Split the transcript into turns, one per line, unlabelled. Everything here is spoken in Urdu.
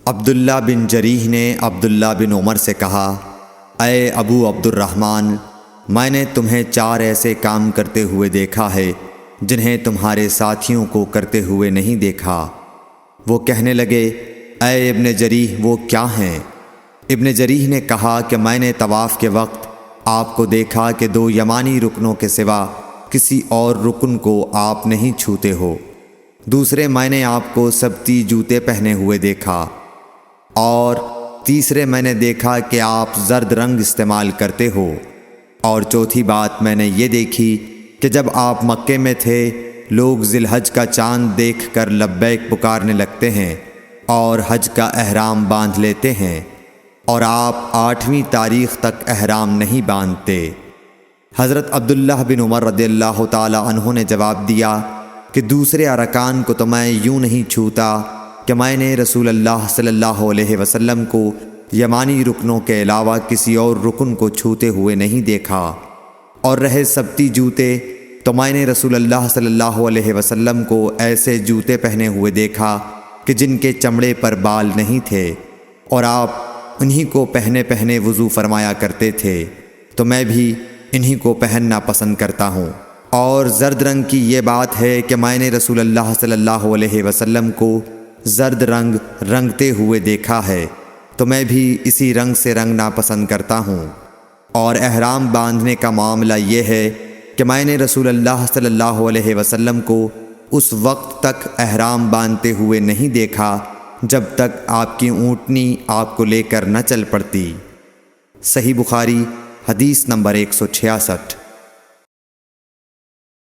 عبداللہ بن جریح نے عبداللہ بن عمر سے کہا، اے ابو عبد الرحمن، میں نے تمہیں 4 ایسے کام کرتے ہوئے دیکھا ہے جنہیں تمہارے ساتھیوں کو کرتے ہوئے نہیں دیکھا۔ وہ کہنے لگے، اے ابن جریح وہ کیا ہیں؟ ابن جریح نے کہا کہ میں نے طواف کے وقت آپ کو دیکھا کہ 2 یمانی رکنوں کے سوا کسی اور رکن کو آپ نہیں چھوتے ہو۔ دوسرے میں نے آپ کو سبتی جوتے پہنے ہوئے دیکھا، اور تیسرے میں نے دیکھا کہ آپ زرد رنگ استعمال کرتے ہو، اور چوتھی بات میں نے یہ دیکھی کہ جب آپ مکے میں تھے لوگ ذی الحج کا چاند دیکھ کر لبیک پکارنے لگتے ہیں اور حج کا احرام باندھ لیتے ہیں، اور آپ 8ویں تاریخ تک احرام نہیں باندھتے۔ حضرت عبداللہ بن عمر رضی اللہ تعالی عنہ نے جواب دیا کہ دوسرے ارکان کو تو میں یوں نہیں چھوتا کہ میں نے رسول اللہ صلی اللہ علیہ وسلم کو یمانی رکنوں کے علاوہ کسی اور رکن کو چھوتے ہوئے نہیں دیکھا، اور رہے سبتی جوتے تو میں نے رسول اللہ صلی اللہ علیہ وسلم کو ایسے جوتے پہنے ہوئے دیکھا کہ جن کے چمڑے پر بال نہیں تھے، اور آپ انہی کو پہنے پہنے وضو فرمایا کرتے تھے، تو میں بھی انہی کو پہننا پسند کرتا ہوں۔ اور زرد رنگ کی یہ بات ہے کہ میں نے رسول اللہ صلی اللہ علیہ وسلم کو زرد رنگ رنگتے ہوئے دیکھا ہے، تو میں بھی اسی رنگ سے رنگنا پسند کرتا ہوں۔ اور احرام باندھنے کا معاملہ یہ ہے کہ میں نے رسول اللہ صلی اللہ علیہ وسلم کو اس وقت تک احرام باندھتے ہوئے نہیں دیکھا جب تک آپ کی اونٹنی آپ کو لے کر نہ چل پڑتی۔ صحیح بخاری حدیث نمبر 166۔